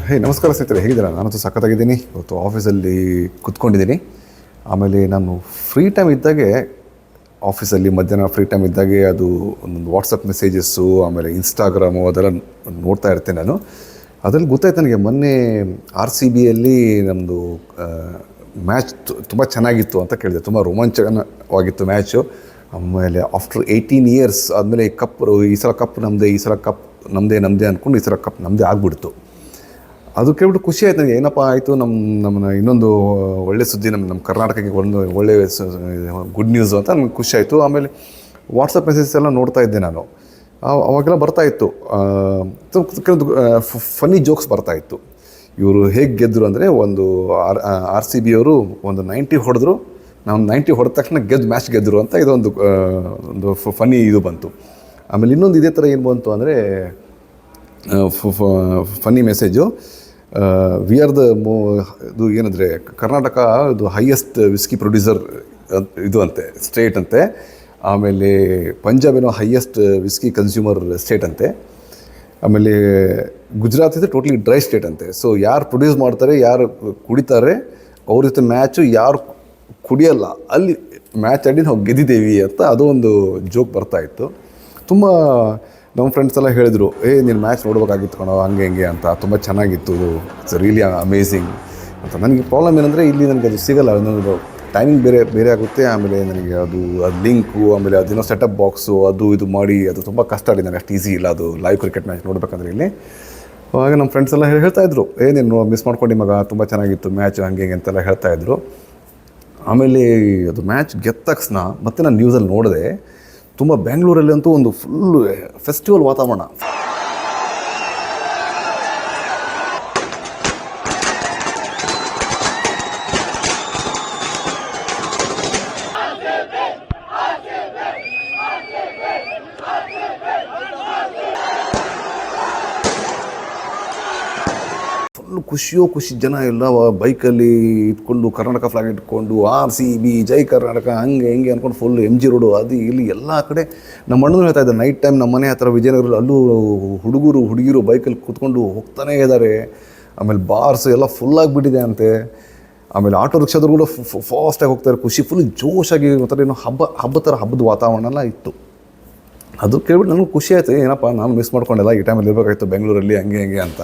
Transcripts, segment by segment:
ನಮಸ್ಕಾರ ಸ್ನೇಹಿತರೆ, ಹೇಗಿದ್ದೀರಾ? ನಾನಂತೂ ಸಖತ್ತಾಗಿದ್ದೀನಿ. ಇವತ್ತು ಆಫೀಸಲ್ಲಿ ಕೂತ್ಕೊಂಡಿದ್ದೀನಿ. ಆಮೇಲೆ ನಾನು ಫ್ರೀ ಟೈಮ್ ಇದ್ದಾಗೆ ಆಫೀಸಲ್ಲಿ ಮಧ್ಯಾಹ್ನ ಫ್ರೀ ಟೈಮ್ ಇದ್ದಾಗೆ ಅದು ಒಂದೊಂದು ವಾಟ್ಸಪ್ ಮೆಸೇಜಸ್ಸು, ಆಮೇಲೆ ಇನ್ಸ್ಟಾಗ್ರಾಮು ಅದೆಲ್ಲ ನೋಡ್ತಾ ಇರ್ತೇನೆ ನಾನು. ಅದರಲ್ಲಿ ಗೊತ್ತಾಯ್ತು ನನಗೆ, ಮೊನ್ನೆ RCBಯಲ್ಲಿ ನಮ್ಮದು ಮ್ಯಾಚ್ ತುಂಬ ಚೆನ್ನಾಗಿತ್ತು ಅಂತ ಕೇಳಿದೆ. ತುಂಬ ರೋಮಾಂಚಕವಾಗಿತ್ತು ಮ್ಯಾಚು. ಆಮೇಲೆ ಆಫ್ಟರ್ 18 ಇಯರ್ಸ್ ಆದಮೇಲೆ ಈ ಸಲ ಕಪ್ ನಮ್ಮದೇ, ಈ ಸಲ ಕಪ್ ನಮ್ಮದೇ ಅಂದ್ಕೊಂಡು ಈ ಸಲ ಕಪ್ ನಮ್ಮದೇ ಆಗಿಬಿಡ್ತು. ಅದು ಕೇಳ್ಬಿಟ್ಟು ಖುಷಿ ಆಯ್ತು ನನಗೆ. ಏನಪ್ಪ ಆಯಿತು, ನಮ್ಮನ್ನ ಇನ್ನೊಂದು ಒಳ್ಳೆ ಸುದ್ದಿ, ನಮ್ಮ ಕರ್ನಾಟಕಕ್ಕೆ ಒಂದು ಒಳ್ಳೆ ಗುಡ್ ನ್ಯೂಸು ಅಂತ ನನಗೆ ಖುಷಿ ಆಯಿತು. ಆಮೇಲೆ ವಾಟ್ಸಪ್ ಮೆಸೇಜಸ್ ಎಲ್ಲ ನೋಡ್ತಾ ಇದ್ದೆ ನಾನು. ಅವಾಗೆಲ್ಲ ಬರ್ತಾಯಿತ್ತು ಕೆಲವೊಂದು ಫನ್ನಿ ಜೋಕ್ಸ್ ಬರ್ತಾಯಿತ್ತು. ಇವರು ಹೇಗೆ ಗೆದ್ದರು ಅಂದರೆ, ಒಂದು RCB ಅವರು ಒಂದು 90 ಹೊಡೆದ್ರು, ನಾವು 90 ಹೊಡೆದ ತಕ್ಷಣ ಮ್ಯಾಚ್ ಗೆದ್ದರು ಅಂತ ಇದೊಂದು ಒಂದು ಫನ್ನಿ ಇದು ಬಂತು. ಆಮೇಲೆ ಇನ್ನೊಂದು ಇದೇ ಥರ ಏನು ಬಂತು ಅಂದರೆ, ಫನ್ನಿ ಮೆಸೇಜು, ವಿ ಆರ್ ಇದು ಏನಂದರೆ ಕರ್ನಾಟಕ ಇದು ಹೈಯೆಸ್ಟ್ ವಿಸ್ಕಿ ಪ್ರೊಡ್ಯೂಸರ್ ಇದು ಅಂತೆ, ಸ್ಟೇಟ್ ಅಂತೆ. ಆಮೇಲೆ ಪಂಜಾಬ್ ಏನೋ ಹೈಯೆಸ್ಟ್ ವಿಸ್ಕಿ ಕನ್ಸ್ಯೂಮರ್ ಸ್ಟೇಟ್ ಅಂತೆ. ಆಮೇಲೆ ಗುಜರಾತ್ ಇದು ಟೋಟ್ಲಿ ಡ್ರೈ ಸ್ಟೇಟ್ ಅಂತೆ. ಸೊ ಯಾರು ಪ್ರೊಡ್ಯೂಸ್ ಮಾಡ್ತಾರೆ, ಯಾರು ಕುಡಿತಾರೆ, ಅವ್ರ ಜೊತೆ ಮ್ಯಾಚು, ಯಾರು ಕುಡಿಯಲ್ಲ ಅಲ್ಲಿ ಮ್ಯಾಚ್ ಆಡಿ ನಾವು ಗೆದ್ದಿದ್ದೇವೆ ಅಂತ ಅದು ಒಂದು ಜೋಕ್ ಬರ್ತಾಯಿತ್ತು. ತುಂಬ ನಮ್ಮ ಫ್ರೆಂಡ್ಸ್ ಎಲ್ಲ ಹೇಳಿದರು, ನೀನು ಮ್ಯಾಚ್ ನೋಡ್ಬೇಕಾಗಿತ್ತು ಕಣೋ, ಹಂಗೆ ಹಿಂಗೆ ಅಂತ, ತುಂಬ ಚೆನ್ನಾಗಿತ್ತು, ಇಟ್ಸ್ ರಿಯಲಿ ಅಮೇಝಿಂಗ್ ಅಂತ. ನನಗೆ ಪ್ರಾಬ್ಲಮ್ ಏನಂದರೆ, ಇಲ್ಲಿ ನನಗೆ ಅದು ಸಿಗೋಲ್ಲ, ಅನ್ನೋದು ಟೈಮಿಂಗ್ ಬೇರೆ ಆಗುತ್ತೆ. ಆಮೇಲೆ ನನಗೆ ಅದು ಲಿಂಕು, ಆಮೇಲೆ ಅದೇನೋ ಸೆಟಪ್ ಬಾಕ್ಸು, ಅದು ಇದು ಮಾಡಿ ಅದು ತುಂಬ ಕಷ್ಟ ಆಗಿದೆ. ನನಗೆ ಅಷ್ಟು ಈಸಿ ಇಲ್ಲ ಅದು ಲೈವ್ ಕ್ರಿಕೆಟ್ ಮ್ಯಾಚ್ ನೋಡ್ಬೇಕಂದ್ರೆ ಇಲ್ಲಿ. ಆವಾಗ ನಮ್ಮ ಫ್ರೆಂಡ್ಸ್ ಎಲ್ಲ ಹೇಳ್ತಾಯಿದ್ರು, ನೀನು ಮಿಸ್ ಮಾಡ್ಕೊಂಡು ಮಗ, ತುಂಬ ಚೆನ್ನಾಗಿತ್ತು ಮ್ಯಾಚ್, ಹಂಗೆ ಹಿಂಗೆ ಅಂತೆಲ್ಲ ಹೇಳ್ತಾಯಿದ್ರು. ಆಮೇಲೆ ಅದು ಮ್ಯಾಚ್ ಗೆದ್ದ ತಕ್ಷಣ ಮತ್ತೆ ನಾನು ನ್ಯೂಸಲ್ಲಿ ನೋಡಿದೆ, ತುಂಬ ಬೆಂಗಳೂರಲ್ಲಿ ಅಂತೂ ಒಂದು ಫುಲ್ಲು ಫೆಸ್ಟಿವಲ್ ವಾತಾವರಣ. ಫುಲ್ಲು ಖುಷಿ ಜನ ಎಲ್ಲ ಬೈಕಲ್ಲಿ ಇಟ್ಕೊಂಡು, ಕರ್ನಾಟಕ ಫ್ಲಾಗ್ ಇಟ್ಕೊಂಡು, RCB ಜೈ ಕರ್ನಾಟಕ ಹಂಗೆ ಹಿಂಗೆ ಅಂದ್ಕೊಂಡು ಫುಲ್ MG ರೋಡು ಅದು ಇಲ್ಲಿ ಎಲ್ಲ ಕಡೆ. ನಮ್ಮ ಅಣ್ಣನೂ ಹೇಳ್ತಾ ಇದ್ದಾರೆ, ನೈಟ್ ಟೈಮ್ ನಮ್ಮ ಮನೆ ಹತ್ರ ವಿಜಯನಗರಲ್ಲಿ ಅಲ್ಲೂ ಹುಡುಗಿರು ಬೈಕಲ್ಲಿ ಕೂತ್ಕೊಂಡು ಹೋಗ್ತಾನೇ ಇದ್ದಾರೆ. ಆಮೇಲೆ ಬಾರ್ಸ್ ಎಲ್ಲ ಫುಲ್ಲಾಗಿಬಿಟ್ಟಿದೆ ಅಂತೆ. ಆಮೇಲೆ ಆಟೋ ರಿಕ್ಷಾದ್ರು ಕೂಡ ಫಾಸ್ಟಾಗಿ ಹೋಗ್ತಾರೆ, ಖುಷಿ ಫುಲ್ ಜೋಶಾಗಿ, ಒಂಥರ ಏನೋ ಹಬ್ಬದ ವಾತಾವರಣ ಎಲ್ಲ ಇತ್ತು. ಅದು ಕೇಳ್ಬಿಟ್ಟು ನನಗೂ ಖುಷಿ ಆಯಿತು, ಏನಪ್ಪ ನಾನು ಮಿಸ್ ಮಾಡ್ಕೊಂಡೆಲ್ಲ, ಈ ಟೈಮಲ್ಲಿ ಇರಬೇಕಾಯ್ತು ಬೆಂಗಳೂರಲ್ಲಿ ಹಂಗೆ ಹಿಂಗೆ ಅಂತ.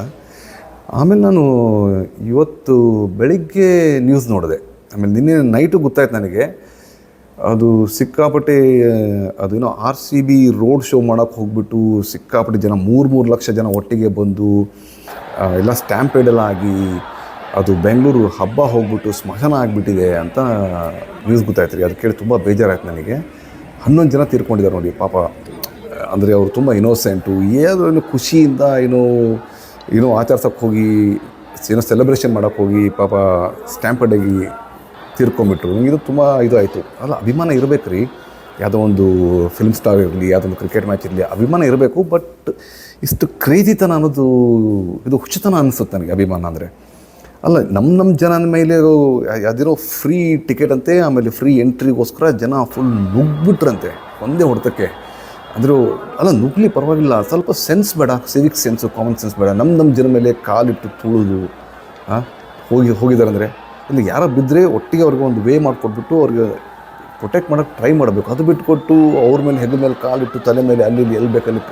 ಆಮೇಲೆ ನಾನು ಇವತ್ತು ಬೆಳಿಗ್ಗೆ ನ್ಯೂಸ್ ನೋಡಿದೆ. ಆಮೇಲೆ ನಿನ್ನೆ ನೈಟು ಗೊತ್ತಾಯ್ತು ನನಗೆ, ಅದು ಸಿಕ್ಕಾಪಟ್ಟೆ ಅದೇನೋ RCB ರೋಡ್ ಶೋ ಮಾಡೋಕ್ಕೆ ಹೋಗ್ಬಿಟ್ಟು ಸಿಕ್ಕಾಪಟ್ಟೆ ಜನ, 3 ಲಕ್ಷ ಜನ ಒಟ್ಟಿಗೆ ಬಂದು ಎಲ್ಲ ಸ್ಟ್ಯಾಂಪೇಡ್ ಎಲ್ಲ ಆಗಿ ಅದು ಬೆಂಗಳೂರು ಹಬ್ಬ ಹೋಗ್ಬಿಟ್ಟು ಸ್ಮಶಾನ ಆಗಿಬಿಟ್ಟಿದೆ ಅಂತ ನ್ಯೂಸ್ ಗೊತ್ತಾಯ್ತು ರೀ. ಅದು ಕೇಳಿ ತುಂಬ ಬೇಜಾರಾಯ್ತು ನನಗೆ. 11 ಜನ ತೀರ್ಕೊಂಡಿದ್ದಾರೆ ನೋಡಿ ಪಾಪ. ಅಂದರೆ ಅವರು ತುಂಬ ಇನ್ನೋಸೆಂಟು, ಏನೋ ಖುಷಿಯಿಂದ ಏನೋ ಆಚರಿಸೋಕ್ಕೆ ಹೋಗಿ, ಏನೋ ಸೆಲೆಬ್ರೇಷನ್ ಮಾಡೋಕ್ಕೆ ಹೋಗಿ ಪಾಪ ಸ್ಟ್ಯಾಂಪರ್ಡಾಗಿ ತೀರ್ಕೊಂಬಿಟ್ರು. ನನಗಿದು ತುಂಬ ಇದು ಆಯಿತು. ಅಲ್ಲ, ಅಭಿಮಾನ ಇರಬೇಕು ರೀ, ಯಾವುದೋ ಒಂದು ಫಿಲ್ಮ್ ಸ್ಟಾರ್ ಇರಲಿ, ಯಾವುದೊಂದು ಕ್ರಿಕೆಟ್ ಮ್ಯಾಚ್ ಇರಲಿ, ಅಭಿಮಾನ ಇರಬೇಕು. ಬಟ್ ಇಷ್ಟು ಕ್ರೇಜಿತನ ಅನ್ನೋದು, ಇದು ಹುಚ್ಚುತನ ಅನಿಸುತ್ತೆ ನನಗೆ ಅಭಿಮಾನ ಅಂದರೆ. ಅಲ್ಲ, ನಮ್ಮ ಜನನ ಮೇಲೆ ಯಾವುದಿರೋ ಫ್ರೀ ಟಿಕೆಟ್ ಅಂತೆ, ಆಮೇಲೆ ಫ್ರೀ ಎಂಟ್ರಿಗೋಸ್ಕರ ಜನ ಫುಲ್ ನುಗ್ಬಿಟ್ರಂತೆ ಒಂದೇ ಹೊಡೆತಕ್ಕೆ. ಅಂದರೂ ಅಲ್ಲ, ನುಗ್ಲಿ ಪರವಾಗಿಲ್ಲ, ಸ್ವಲ್ಪ ಸೆನ್ಸ್ ಬೇಡ, ಸಿವಿಕ್ ಸೆನ್ಸು, ಕಾಮನ್ ಸೆನ್ಸ್ ಬೇಡ. ನಮ್ಮ ಜನ ಮೇಲೆ ಕಾಲಿಟ್ಟು ತುಳಿದು ಹೋಗಿದ್ದಾರೆ ಅಂದರೆ, ಇಲ್ಲಿ ಯಾರೋ ಬಿದ್ದರೆ ಒಟ್ಟಿಗೆ ಅವ್ರಿಗೆ ಒಂದು ವೇ ಮಾಡಿಕೊಟ್ಬಿಟ್ಟು ಅವ್ರಿಗೆ ಪ್ರೊಟೆಕ್ಟ್ ಮಾಡೋಕ್ಕೆ ಟ್ರೈ ಮಾಡಬೇಕು. ಅದು ಬಿಟ್ಟುಕೊಟ್ಟು ಅವ್ರ ಮೇಲೆ ಹೆಗಲ ಮೇಲೆ ಕಾಲಿಟ್ಟು ತಲೆ ಮೇಲೆ ಅಲ್ಲಿ ಎಲ್ಲಿ ಬೇಕಲ್ಲಿ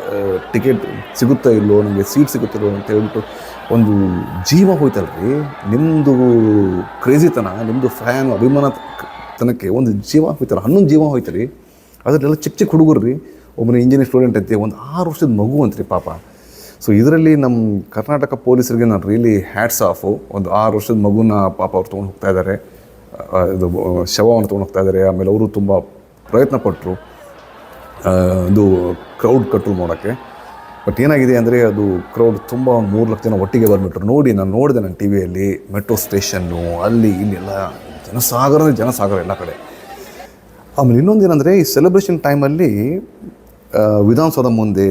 ಟಿಕೆಟ್ ಸಿಗುತ್ತಾ ಇಲ್ಲೋ, ನಮಗೆ ಸೀಟ್ ಸಿಗುತ್ತಿಲ್ಲೋ ಅಂತ ಹೇಳ್ಬಿಟ್ಟು ಒಂದು ಜೀವ ಹೋಯ್ತಲ್ರಿ. ನಿಮ್ಮದು ಕ್ರೇಜಿತನ, ನಿಮ್ಮದು ಫ್ಯಾನು ಅಭಿಮಾನತನಕ್ಕೆ ಒಂದು ಜೀವ ಹೋಯ್ತಲ್ಲ, 11 ಜೀವ ಹೋಯ್ತು ರೀ. ಅದರಲ್ಲೆಲ್ಲ ಚಿಕ್ಕ ಹುಡುಗರು ರೀ. ಒಬ್ಬನ ಇಂಜಿನಿಯರ್ ಸ್ಟೂಡೆಂಟ್ ಅಂತೆ, ಒಂದು 6 ವರ್ಷದ ಮಗು ಅಂತ್ರಿ ಪಾಪ. ಸೊ ಇದರಲ್ಲಿ ನಮ್ಮ ಕರ್ನಾಟಕ ಪೊಲೀಸರಿಗೆ ನಾನು ರಿಯಲಿ ಹ್ಯಾಟ್ಸ್ ಆಫು. ಒಂದು 6 ವರ್ಷದ ಮಗುನ ಪಾಪ ಅವ್ರು ತೊಗೊಂಡು ಹೋಗ್ತಾ ಇದ್ದಾರೆ, ಇದು ಶವವನ್ನು ತೊಗೊಂಡು ಹೋಗ್ತಾ ಇದ್ದಾರೆ. ಆಮೇಲೆ ಅವರು ತುಂಬ ಪ್ರಯತ್ನ ಪಟ್ಟರು ಇದು ಕ್ರೌಡ್ ಕಂಟ್ರೋಲ್ ಮಾಡೋಕ್ಕೆ. ಬಟ್ ಏನಾಗಿದೆ ಅಂದರೆ, ಅದು ಕ್ರೌಡ್ ತುಂಬ 3 ಲಕ್ಷ ಜನ ಒಟ್ಟಿಗೆ ಬಂದುಬಿಟ್ರು. ನಾನು ನೋಡಿದೆ ನನ್ನ TVಯಲ್ಲಿ, ಮೆಟ್ರೋ ಸ್ಟೇಷನ್ನು ಅಲ್ಲಿ ಇಲ್ಲಿ ಎಲ್ಲ ಜನಸಾಗರ ಎಲ್ಲ ಕಡೆ. ಆಮೇಲೆ ಇನ್ನೊಂದೇನೆಂದರೆ, ಈ ಸೆಲೆಬ್ರೇಷನ್ ಟೈಮಲ್ಲಿ ವಿಧಾನಸೌಧ ಮುಂದೆ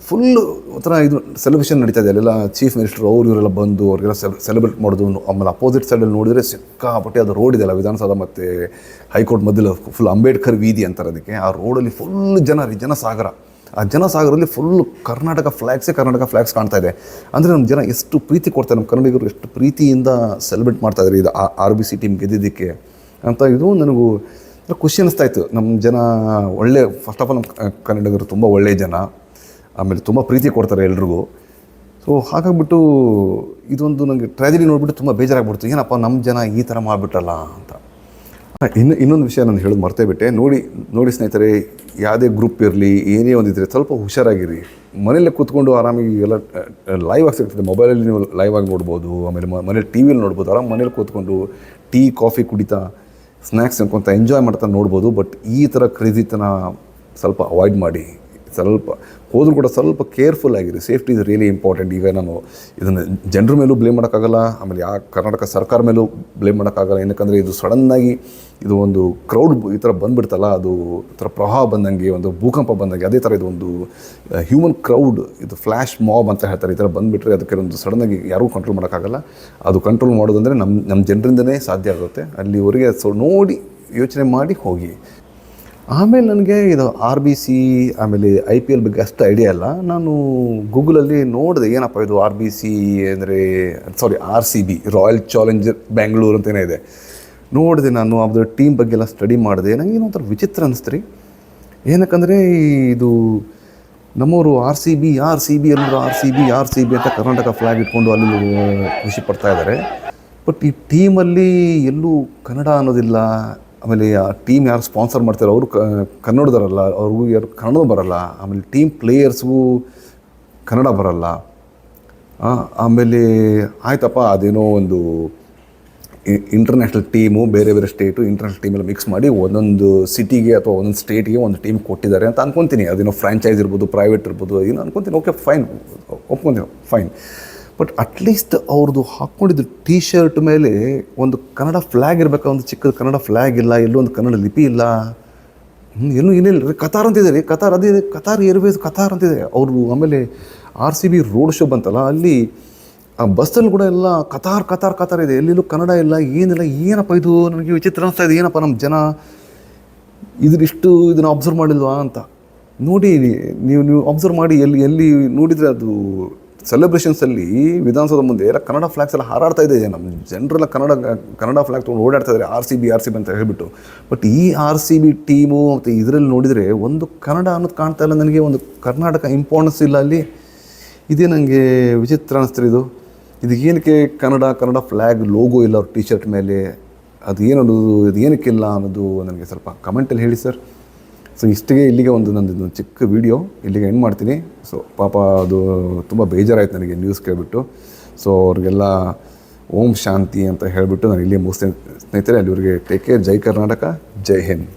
ಫುಲ್ಲು ಒಂಥರ ಇದು ಸೆಲೆಬ್ರೇಷನ್ ನಡೀತಾ ಇದೆ. ಅಲ್ಲೆಲ್ಲ ಚೀಫ್ ಮಿನಿಸ್ಟರ್ ಇವರೆಲ್ಲ ಬಂದು ಅವ್ರಿಗೆಲ್ಲ ಸೆಲೆಬ್ರೇಟ್ ಮಾಡೋದು. ಆಮೇಲೆ ಅಪೋಸಿಟ್ ಸೈಡಲ್ಲಿ ನೋಡಿದರೆ ಸಿಕ್ಕಾಪಟ್ಟೆ ಅದು ರೋಡ್ ಇದೆಯಲ್ಲ, ವಿಧಾನಸೌಧ ಮತ್ತು ಹೈಕೋರ್ಟ್ ಮಧ್ಯದಲ್ಲಿ ಫುಲ್ ಅಂಬೇಡ್ಕರ್ ವೀದಿ ಅಂತಾರೆ ಅದಕ್ಕೆ. ಆ ರೋಡಲ್ಲಿ ಫುಲ್ ಜನಸಾಗರ. ಆ ಜನಸಾಗರದಲ್ಲಿ ಫುಲ್ಲು ಕರ್ನಾಟಕ ಫ್ಲ್ಯಾಗ್ಸ್ ಕಾಣ್ತಾ ಇದೆ. ಅಂದರೆ ನಮ್ಮ ಜನ ಎಷ್ಟು ಪ್ರೀತಿ ಕೊಡ್ತಾರೆ, ನಮ್ಮ ಕನ್ನಡಿಗರು ಎಷ್ಟು ಪ್ರೀತಿಯಿಂದ ಸೆಲೆಬ್ರೇಟ್ ಮಾಡ್ತಾಯಿದ್ದಾರೆ ಇದು RBC ಟೀಮ್ ಗೆದ್ದಿದ್ದಕ್ಕೆ ಅಂತ. ಇದು ನನಗೂ ಖುಷಿ ಅನ್ನಿಸ್ತಾ ಇತ್ತು. ನಮ್ಮ ಜನ ಒಳ್ಳೆ, ಫಸ್ಟ್ ಆಫ್ ಆಲ್ ನಮ್ಮ ಕನ್ನಡಿಗರು ತುಂಬ ಒಳ್ಳೆಯ ಜನ, ಆಮೇಲೆ ತುಂಬ ಪ್ರೀತಿ ಕೊಡ್ತಾರೆ ಎಲ್ರಿಗೂ. ಸೊ ಹಾಗಾಗ್ಬಿಟ್ಟು ಇದೊಂದು ನನಗೆ ಟ್ರ್ಯಾಜಿಡಿ ನೋಡಿಬಿಟ್ಟು ತುಂಬ ಬೇಜಾರಾಗ್ಬಿಡ್ತು, ಏನಪ್ಪ ನಮ್ಮ ಜನ ಈ ಥರ ಮಾಡಿಬಿಟ್ರಲ್ಲ ಅಂತ. ಇನ್ನೊಂದು ವಿಷಯ ನಾನು ಹೇಳೋದು ಮರ್ತೇ ಬಿಟ್ಟೆ. ನೋಡಿ ಸ್ನೇಹಿತರೆ, ಯಾವುದೇ ಗ್ರೂಪ್ ಇರಲಿ, ಏನೇ ಒಂದಿದ್ರೆ ಸ್ವಲ್ಪ ಹುಷಾರಾಗಿರಿ. ಮನೇಲೆ ಕೂತ್ಕೊಂಡು ಆರಾಮಾಗಿ ಎಲ್ಲ ಲೈವ್ ಆಗಿ ಸಿಗ್ತದೆ, ಮೊಬೈಲಲ್ಲಿ ನೀವು ಲೈವ್ ಆಗಿ ನೋಡ್ಬೋದು, ಆಮೇಲೆ ಮನೇಲಿ ಟಿವಿಯಲ್ಲಿ ನೋಡ್ಬೋದು. ಆರಾಮ ಮನೇಲಿ ಕೂತ್ಕೊಂಡು ಟೀ ಕಾಫಿ ಕುಡಿತಾ, ಸ್ನ್ಯಾಕ್ಸ್ ಅನ್ಕೊತ ಎಂಜಾಯ್ ಮಾಡ್ತಾ ನೋಡ್ಬೋದು. ಬಟ್ ಈ ಥರ ಕ್ರೇಜಿತನ ಸ್ವಲ್ಪ ಅವಾಯ್ಡ್ ಮಾಡಿ. ಸ್ವಲ್ಪ ಹೋದರೂ ಕೂಡ ಸ್ವಲ್ಪ ಕೇರ್ಫುಲ್ ಆಗಿರಿ. Safety is really important. ಈಗ ನಾನು ಇದನ್ನು ಜನರ ಮೇಲೂ ಬ್ಲೇಮ್ ಮಾಡೋಕ್ಕಾಗಲ್ಲ, ಆಮೇಲೆ ಕರ್ನಾಟಕ ಸರ್ಕಾರ ಮೇಲೂ ಬ್ಲೇಮ್ ಮಾಡೋಕ್ಕಾಗಲ್ಲ. ಏನಕ್ಕಂದರೆ ಇದು ಸಡನ್ನಾಗಿ ಇದು ಒಂದು ಕ್ರೌಡ್ ಈ ಥರ ಬಂದುಬಿಡ್ತಲ್ಲ, ಅದು ಈ ಥರ ಪ್ರವಾಹ ಬಂದಂಗೆ, ಒಂದು ಭೂಕಂಪ ಬಂದಂಗೆ, ಅದೇ ಥರ ಇದು ಒಂದು ಹ್ಯೂಮನ್ ಕ್ರೌಡ್, ಇದು ಫ್ಲ್ಯಾಶ್ ಮಾಬ್ ಅಂತ ಹೇಳ್ತಾರೆ. ಈ ಥರ ಬಂದುಬಿಟ್ರೆ ಅದಕ್ಕೆ ಒಂದು ಸಡನ್ನಾಗಿ ಯಾರೂ ಕಂಟ್ರೋಲ್ ಮಾಡೋಕ್ಕಾಗಲ್ಲ. ಅದು ಕಂಟ್ರೋಲ್ ಮಾಡೋದಂದರೆ ನಮ್ಮ ಜನರಿಂದನೇ ಸಾಧ್ಯ ಆಗುತ್ತೆ. ಅಲ್ಲಿವರೆಗೆ ನೋಡಿ ಯೋಚನೆ ಮಾಡಿ ಹೋಗಿ. ಆಮೇಲೆ ನನಗೆ ಇದು RBC ಆಮೇಲೆ IPL ಬಗ್ಗೆ ಅಷ್ಟು ಐಡಿಯಾ ಇಲ್ಲ. ನಾನು ಗೂಗಲಲ್ಲಿ ನೋಡಿದೆ, ಏನಪ್ಪ ಇದು RBC ಅಂದರೆ RCB, ರಾಯಲ್ ಚಾಲೆಂಜರ್ ಬ್ಯಾಂಗ್ಳೂರ್ ಅಂತಲೇ ಇದೆ. ನೋಡಿದೆ ನಾನು ಅದ್ರ ಟೀಮ್ ಬಗ್ಗೆ ಎಲ್ಲ ಸ್ಟಡಿ ಮಾಡಿದೆ. ನನಗೆ ಏನೋ ಒಂಥರ ವಿಚಿತ್ರ ಅನ್ನಿಸ್ತು ರೀ. ಏನಕ್ಕಂದರೆ ಇದು ನಮ್ಮವರು RCB ಎಲ್ಲರೂ RCB ಅಂತ ಕರ್ನಾಟಕ ಫ್ಲ್ಯಾಗ್ ಇಟ್ಕೊಂಡು ಅಲ್ಲಿ ಖುಷಿ ಪಡ್ತಾ ಇದ್ದಾರೆ. ಬಟ್ ಈ ಟೀಮಲ್ಲಿ ಎಲ್ಲೂ ಕನ್ನಡ ಅನ್ನೋದಿಲ್ಲ. ಆಮೇಲೆ ಆ ಟೀಮ್ ಯಾರು ಸ್ಪಾನ್ಸರ್ ಮಾಡ್ತಾರೆ ಅವರು ಕನ್ನಡದವರಲ್ಲ, ಅವ್ರಿಗೂ ಯಾರು ಕನ್ನಡ ಬರೋಲ್ಲ. ಆಮೇಲೆ ಟೀಮ್ ಪ್ಲೇಯರ್ಸ್ಗೂ ಕನ್ನಡ ಬರೋಲ್ಲ. ಆಮೇಲೆ ಆಯ್ತಪ್ಪ, ಅದೇನೋ ಒಂದು ಇಂಟರ್ನ್ಯಾಷನಲ್ ಟೀಮು, ಬೇರೆ ಸ್ಟೇಟು ಇಂಟರ್ನ್ಯಾಷನಲ್ ಟೀಮೆಲ್ಲ ಮಿಕ್ಸ್ ಮಾಡಿ ಒಂದೊಂದು ಸಿಟಿಗೆ ಅಥವಾ ಒಂದೊಂದು ಸ್ಟೇಟ್ಗೆ ಒಂದು ಟೀಮ್ ಕೊಟ್ಟಿದ್ದಾರೆ ಅಂತ ಅನ್ಕೊತೀನಿ. ಅದೇನೋ ಫ್ರ್ಯಾಂಚೈಸ್ ಇರ್ಬೋದು, ಪ್ರೈವೇಟ್ ಇರ್ಬೋದು, ಏನೋ ಅನ್ಕೊತೀನಿ. ಓಕೆ ಫೈನ್, ಒಪ್ಕೊತೀನಿ, ಫೈನ್. ಬಟ್ ಅಟ್ಲೀಸ್ಟ್ ಅವ್ರದ್ದು ಹಾಕ್ಕೊಂಡಿದ್ದು ಟೀ ಶರ್ಟ್ ಮೇಲೆ ಒಂದು ಕನ್ನಡ ಫ್ಲ್ಯಾಗ್ ಇರಬೇಕು. ಒಂದು ಚಿಕ್ಕದು ಕನ್ನಡ ಫ್ಲ್ಯಾಗ್ ಇಲ್ಲ, ಎಲ್ಲೂ ಒಂದು ಕನ್ನಡ ಲಿಪಿ ಇಲ್ಲ, ಎಲ್ಲೂ ಏನಿಲ್ಲ ರೀ. ಕತಾರ್ ಅಂತಿದೆ ರೀ, ಕತಾರ್ ಏರ್ವೇಸ್ ಕತಾರ್ ಅಂತಿದೆ ಅವರು. ಆಮೇಲೆ RCB ರೋಡ್ ಶೋ ಬಂತಲ್ಲ, ಅಲ್ಲಿ ಆ ಬಸ್ಸಲ್ಲಿ ಕೂಡ ಎಲ್ಲ ಕತಾರ್ ಇದೆ, ಎಲ್ಲೆಲ್ಲೂ ಕನ್ನಡ ಇಲ್ಲ, ಏನಿಲ್ಲ. ಏನಪ್ಪ ಇದು, ನನಗೆ ವಿಚಿತ್ರ ಅನ್ನಿಸ್ತಾ ಇದೆ. ಏನಪ್ಪ ನಮ್ಮ ಜನ ಇದನ್ನು ಅಬ್ಸರ್ವ್ ಮಾಡಿಲ್ವಾ ಅಂತ. ನೋಡಿ, ನೀವು ಅಬ್ಸರ್ವ್ ಮಾಡಿ, ಎಲ್ಲಿ ನೋಡಿದರೆ ಅದು ಸೆಲೆಬ್ರೇಷನ್ಸಲ್ಲಿ ವಿಧಾನಸೌಧ ಮುಂದೆ ಎಲ್ಲ ಕನ್ನಡ ಫ್ಲ್ಯಾಗ್ಸ್ ಎಲ್ಲ ಹಾರಾಡ್ತಾ ಇದೆ. ನಮ್ಮ ಜನರೆಲ್ಲ ಕನ್ನಡ ಫ್ಲ್ಯಾಗ್ ತೊಗೊಂಡು ಓಡಾಡ್ತಾ ಇದ್ದಾರೆ, RCB ಅಂತ ಹೇಳಿಬಿಟ್ಟು. ಬಟ್ ಈ RCB ಟೀಮು ಮತ್ತು ಇದರಲ್ಲಿ ನೋಡಿದರೆ ಒಂದು ಕನ್ನಡ ಅನ್ನೋದು ಕಾಣ್ತಾ ಇಲ್ಲ ನನಗೆ. ಒಂದು ಕರ್ನಾಟಕ ಇಂಪಾರ್ಟೆನ್ಸ್ ಇಲ್ಲ ಅಲ್ಲಿ. ಇದೇ ನನಗೆ ವಿಚಿತ್ರ ಅನ್ನಿಸ್ತಾರೆ. ಇದು ಏನಕ್ಕೆ ಕನ್ನಡ ಫ್ಲ್ಯಾಗ್ ಲೋಗೋ ಇಲ್ಲ ಅವ್ರ ಟೀ ಶರ್ಟ್ ಮೇಲೆ, ಅದು ಏನಕ್ಕಿಲ್ಲ ಅನ್ನೋದು ನನಗೆ ಸ್ವಲ್ಪ ಕಮೆಂಟಲ್ಲಿ ಹೇಳಿ ಸರ್. ಸೊ ಇಲ್ಲಿಗೆ ನಂದು ಚಿಕ್ಕ ವಿಡಿಯೋ ಇಲ್ಲಿಗೆ ಎಂಡ್ ಮಾಡ್ತೀನಿ. ಸೊ ಪಾಪ ಅದು ತುಂಬ ಬೇಜಾರಾಯ್ತು ನನಗೆ ನ್ಯೂಸ್ ಕೇಳಿಬಿಟ್ಟು. ಸೊ ಅವ್ರಿಗೆಲ್ಲ ಓಂ ಶಾಂತಿ ಅಂತ ಹೇಳಿಬಿಟ್ಟು ನಾನು ಇಲ್ಲಿಗೆ ಮುಗಿಸ್ತೇನೆ ಸ್ನೇಹಿತರೆ. ಅಲ್ಲಿವರೆಗೆ ಟೇಕ್ ಕೇರ್. ಜೈ ಕರ್ನಾಟಕ, ಜೈ ಹಿಂದ್.